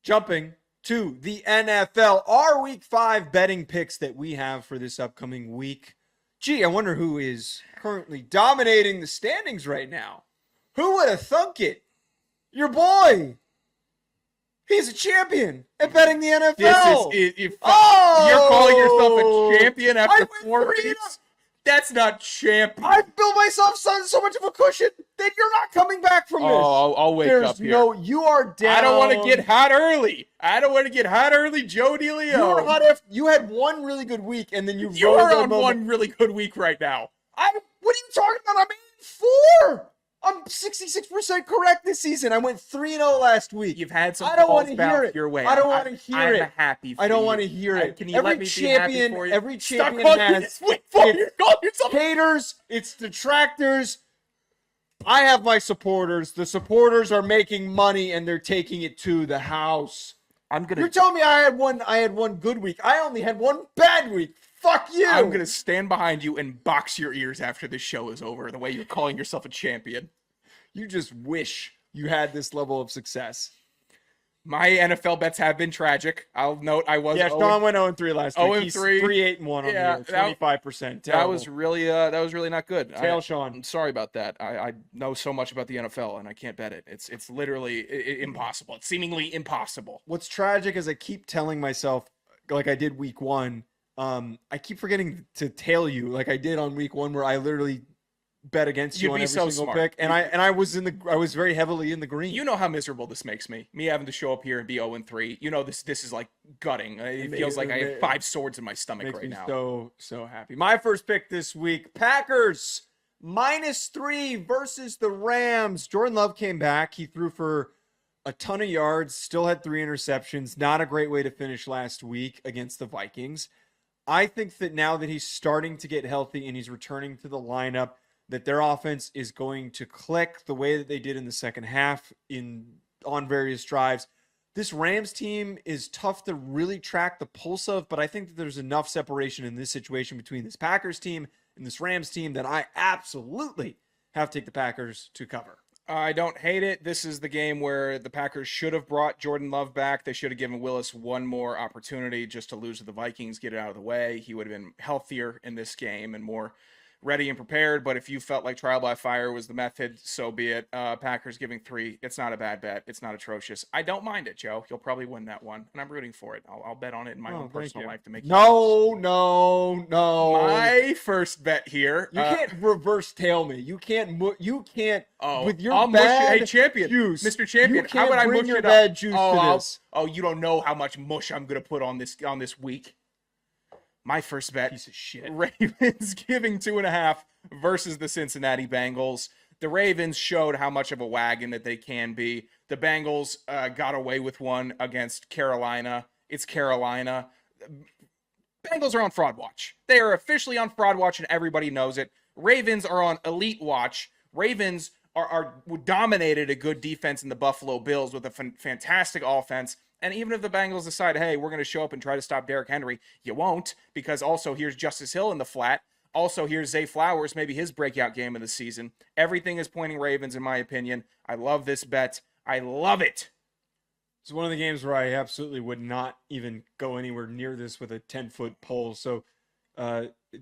jumping to the NFL, our week 5 betting picks that we have for this upcoming week. Gee, I wonder who is currently dominating the standings right now. Who would have thunk it? Your boy. He's a champion at betting the NFL. You're calling yourself a champion after 4 weeks? That's not champion. I've built myself so much of a cushion that you're not coming back from this. Oh, I'll wake up here. No, you are down. I don't want to get hot early. Joe DeLeo. You were hot after you had one really good week, and then you are on one really good week right now. What are you talking about? I'm 8-4. I'm 66% correct this season. I went 3-0 last week. You've had some. I don't want to hear it. Your way. I don't want to hear it. I'm happy. For I don't you. want to hear it. Can you let me be happy for you? Every champion has haters. It's detractors. I have my supporters. The supporters are making money and they're taking it to the house. You're telling me I had one good week. I only had one bad week. Fuck you. I'm going to stand behind you and box your ears after this show is over, the way you're calling yourself a champion. You just wish you had this level of success. My NFL bets have been tragic. I'll note I was. Yeah, Sean went 0-3 last week. 0-3. He's 3-8-1 on the year. 25%. That was really not good. Sean. I'm sorry about that. I know so much about the NFL and I can't bet it. It's literally impossible. It's seemingly impossible. What's tragic is I keep telling myself, like I did week 1, I keep forgetting to tail you like I did on week 1 where I literally bet against you on every single pick, and I was very heavily in the green. You know how miserable this makes me having to show up here and be 0-3. You know this is like gutting. It feels like I have 5 swords in my stomach right now. So happy. My first pick this week: Packers -3 versus the Rams. Jordan Love came back. He threw for a ton of yards. Still had 3 interceptions. Not a great way to finish last week against the Vikings. I think that now that he's starting to get healthy and he's returning to the lineup, that their offense is going to click the way that they did in the second half on various drives. This Rams team is tough to really track the pulse of, but I think that there's enough separation in this situation between this Packers team and this Rams team that I absolutely have to take the Packers to cover. I don't hate it. This is the game where the Packers should have brought Jordan Love back. They should have given Willis one more opportunity just to lose to the Vikings, get it out of the way. He would have been healthier in this game and more ready and prepared. But if you felt like trial by fire was the method, so be it. Packers giving 3. It's not a bad bet. It's not atrocious. I don't mind it, Joe. You'll probably win that one, and I'm rooting for it. I'll bet on it in my own personal life to make you No. My first bet here. You can't reverse tail me. You can't with your I'll bad mush you. Hey, champion, juice, Mr. Champion, you how would I bring mush your it bad up? juice to this? You don't know how much mush I'm gonna put on this week. My first bet, piece of shit. Ravens giving 2.5 versus the Cincinnati Bengals. The Ravens showed how much of a wagon that they can be. The Bengals got away with one against Carolina. It's Carolina. Bengals are on fraud watch. They are officially on fraud watch, and everybody knows it. Ravens are on elite watch. Ravens are dominated a good defense in the Buffalo Bills with a fantastic offense. And even if the Bengals decide, hey, we're going to show up and try to stop Derrick Henry, you won't, because also here's Justice Hill in the flat. Also here's Zay Flowers, maybe his breakout game of the season. Everything is pointing Ravens, in my opinion. I love this bet. I love it. It's one of the games where I absolutely would not even go anywhere near this with a 10-foot pole. So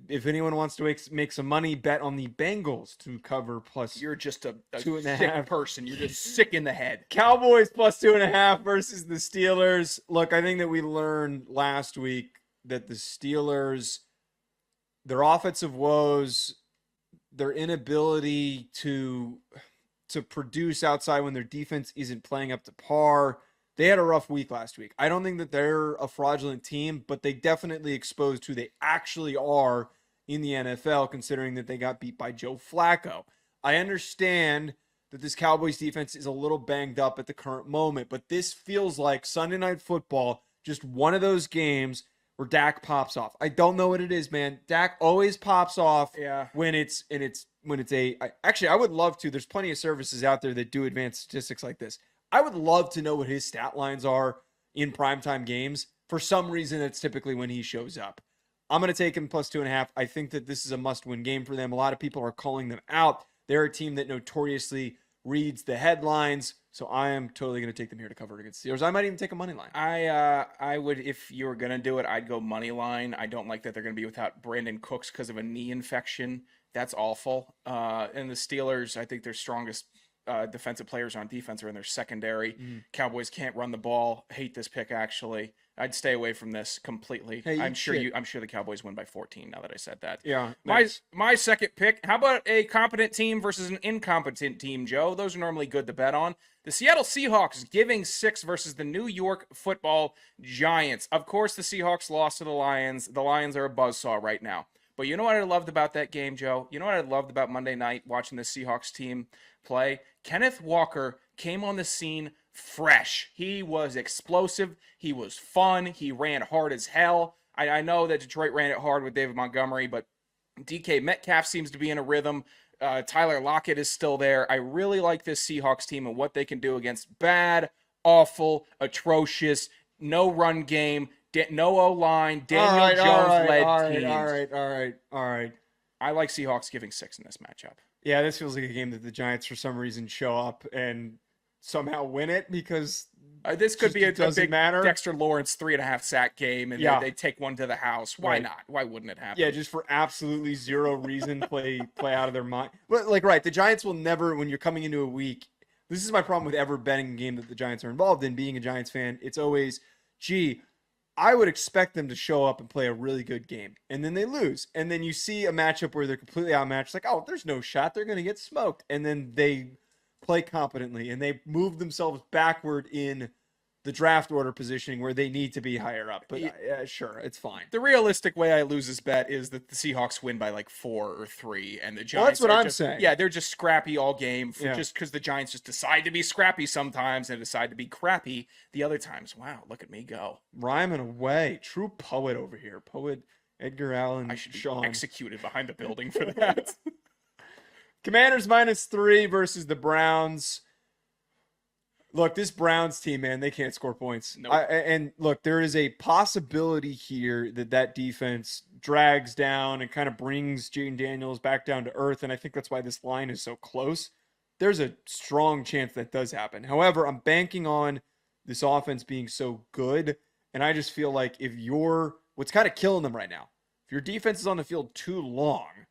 if anyone wants to make some money, bet on the Bengals to cover plus. You're just a 2.5 sick person. You're just sick in the head. Cowboys plus 2.5 versus the Steelers. Look, I think that we learned last week that the Steelers, their offensive woes, their inability to produce outside when their defense isn't playing up to par. They had a rough week last week. I don't think that they're a fraudulent team, but they definitely exposed who they actually are in the NFL, considering that they got beat by Joe Flacco. I understand that this Cowboys defense is a little banged up at the current moment, but this feels like Sunday Night Football, just one of those games where Dak pops off. I don't know what it is, man. Dak always pops off when it's actually, I would love to. There's plenty of services out there that do advanced statistics like this. I would love to know what his stat lines are in primetime games. For some reason, that's typically when he shows up. I'm going to take him plus 2.5. I think that this is a must-win game for them. A lot of people are calling them out. They're a team that notoriously reads the headlines. So I am totally going to take them here to cover against the Steelers. I might even take a money line. I would, if you were gonna do it, I'd go money line. I don't like that they're gonna be without Brandon Cooks because of a knee infection. That's awful. And the Steelers, I think their strongest defensive players on defense are in their secondary. Cowboys can't run the ball. Hate this pick actually. I'd stay away from this completely. Hey, I'm sure shit. I'm sure the Cowboys win by 14 now that I said that. Yeah. My second pick, how about a competent team versus an incompetent team, Joe? Those are normally good to bet on. The Seattle Seahawks giving 6 versus the New York Football Giants. Of course, the Seahawks lost to the Lions. The Lions are a buzzsaw right now. But you know what I loved about that game, Joe? You know what I loved about Monday night watching the Seahawks team play? Kenneth Walker came on the scene fresh. He was explosive. He was fun. He ran hard as hell. I know that Detroit ran it hard with David Montgomery, but DK Metcalf seems to be in a rhythm. Tyler Lockett is still there. I really like this Seahawks team and what they can do against bad, awful, atrocious, no run game, no O-line, Daniel Jones-led teams. All right. I like Seahawks giving 6 in this matchup. Yeah, this feels like a game that the Giants, for some reason, show up and somehow win it because this could be a doesn't big matter. Dexter Lawrence 3.5 sack game, and Yeah. they take one to the house. Why Right. not? Why wouldn't it happen? Yeah, just for absolutely zero reason, play out of their mind. But right, the Giants will never, when you're coming into a week. This is my problem with ever betting a game that the Giants are involved in. Being a Giants fan, it's always, gee, I would expect them to show up and play a really good game, and then they lose, and then you see a matchup where they're completely outmatched. Like, oh, there's no shot; they're going to get smoked, and then they play competently and they move themselves backward in the draft order positioning where they need to be higher up. But sure, it's fine. The realistic way I lose this bet is that the Seahawks win by like 4 or 3, and the Giants. Well, that's what are I'm just, saying. Yeah, they're just scrappy all game, Yeah. just because the Giants just decide to be scrappy sometimes and decide to be crappy the other times. Wow, look at me go! Rhyming away, true poet over here. Poet Edgar Allan. I should be Sean. executed behind the building for that. Commanders -3 versus the Browns. Look, this Browns team, man, they can't score points. Nope. And look, there is a possibility here that defense drags down and kind of brings Jaden Daniels back down to earth. And I think that's why this line is so close. There's a strong chance that does happen. However, I'm banking on this offense being so good. And I just feel like what's kind of killing them right now, if your defense is on the field too long,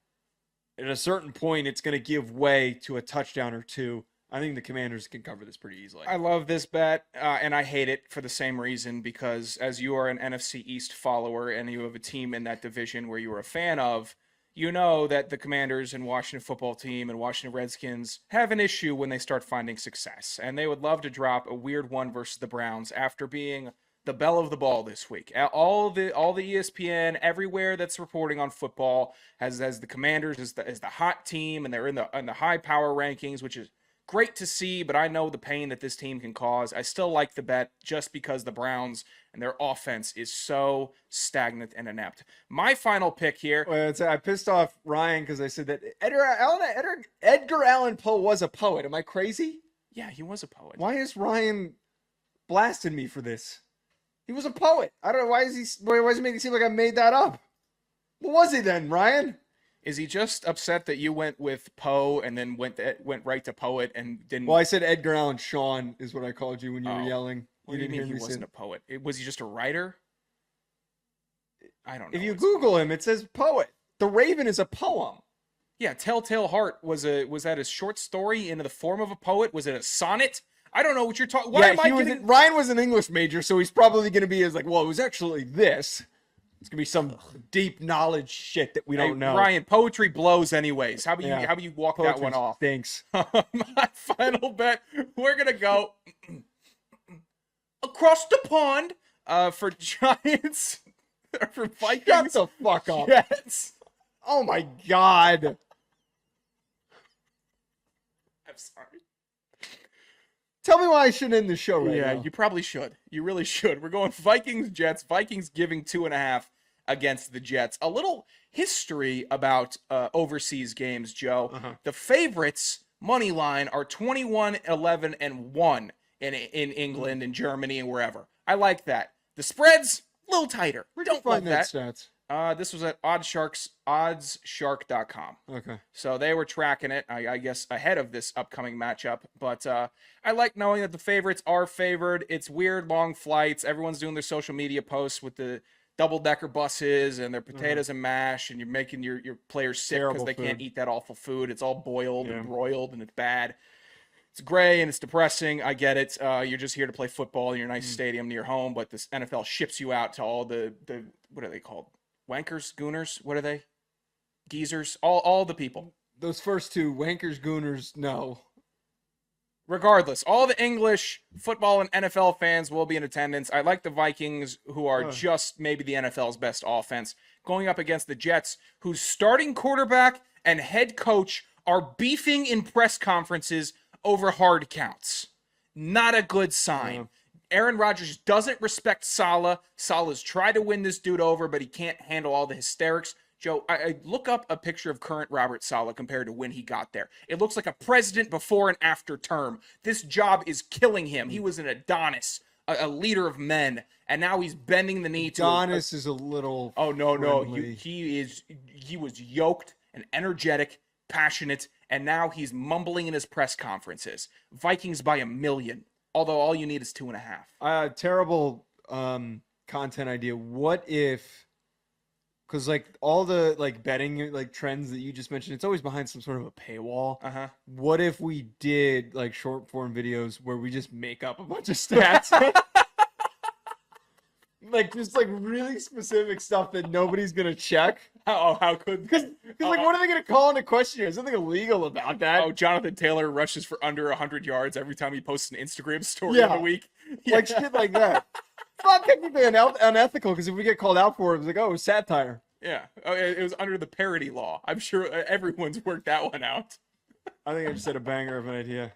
at a certain point, it's going to give way to a touchdown or two. I think the Commanders can cover this pretty easily. I love this bet, and I hate it for the same reason, because as you are an NFC East follower and you have a team in that division where you are a fan of, you know that the Commanders and Washington football team and Washington Redskins have an issue when they start finding success, and they would love to drop a weird one versus the Browns after being the belle of the ball this week. All the ESPN, everywhere that's reporting on football has the Commanders as the hot team, and they're in the high power rankings, which is great to see, but I know the pain that this team can cause. I still like the bet just because the Browns and their offense is so stagnant and inept. My final pick here. Well, I pissed off Ryan because I said that Edgar Allan Poe was a poet. Am I crazy? Yeah, he was a poet. Why is Ryan blasting me for this? He was a poet. I don't know. Why is he making it seem like I made that up? What was he then, Ryan? Is he just upset that you went with Poe and then went right to poet and didn't? Well, I said Edgar Allan Sean is what I called you when you were yelling. What do you mean he wasn't a poet? Was he just a writer? I don't know. If you Google him, it says poet. The Raven is a poem. Yeah, Telltale Heart was that a short story in the form of a poet? Was it a sonnet? I don't know what you're talking. Ryan was an English major, so he's probably going to be well, it was actually this. It's gonna be some deep knowledge shit that we don't know. Ryan, poetry blows anyways. How about you walk that one off? Thanks. My final bet. We're gonna go across the pond for Giants for Vikings. Shut the fuck up. Jets. Oh my god. I'm sorry. Tell me why I shouldn't end the show right now. Yeah, you probably should. You really should. We're going Vikings, Jets. Vikings giving 2.5 against the Jets. A little history about overseas games, Joe. The favorites, money line, are 21, 11, and 1 in England and Germany and wherever. I like that. The spreads, a little tighter. Where'd you find that stats? This was at oddsshark.com. Okay. So they were tracking it, I guess, ahead of this upcoming matchup. But I like knowing that the favorites are favored. It's weird, long flights. Everyone's doing their social media posts with the double-decker buses and their potatoes and mash, and you're making your players sick because Terrible they can't food. eat that awful food. It's all boiled Yeah. and broiled, and it's bad. It's gray and it's depressing. I get it. You're just here to play football in your nice stadium near home, but this NFL ships you out to all the what are they called? Wankers, gooners? What are they? Geezers? All the people. Those first two, wankers, gooners, no. Regardless, all the English football and NFL fans will be in attendance. I like the Vikings, who are just maybe the NFL's best offense, going up against the Jets, whose starting quarterback and head coach are beefing in press conferences over hard counts. Not a good sign. Yeah. Aaron Rodgers doesn't respect Saleh. Saleh's tried to win this dude over, but he can't handle all the hysterics. Joe, I look up a picture of current Robert Saleh compared to when he got there. It looks like a president before and after term. This job is killing him. He was an Adonis, a leader of men, and now he's bending the knee to Adonis is a little. Oh no, friendly. he was yoked and energetic, passionate, and now he's mumbling in his press conferences. Vikings by 1 million. Although all you need is 2.5. Terrible content idea. What if? Because like all the like betting like trends that you just mentioned, it's always behind some sort of a paywall. Uh-huh. What if we did like short form videos where we just make up a bunch of stats? Like just like really specific stuff that nobody's gonna check. How could Because like what are they gonna call into question here? There's nothing illegal about that. Oh, Jonathan Taylor rushes for under 100 yards every time he posts an Instagram story Yeah. of the week. Like shit like that. It's not technically unethical because if we get called out for it, it's like, oh, satire. Yeah. Oh, it was under the parody law. I'm sure everyone's worked that one out. I think I just had a banger of an idea.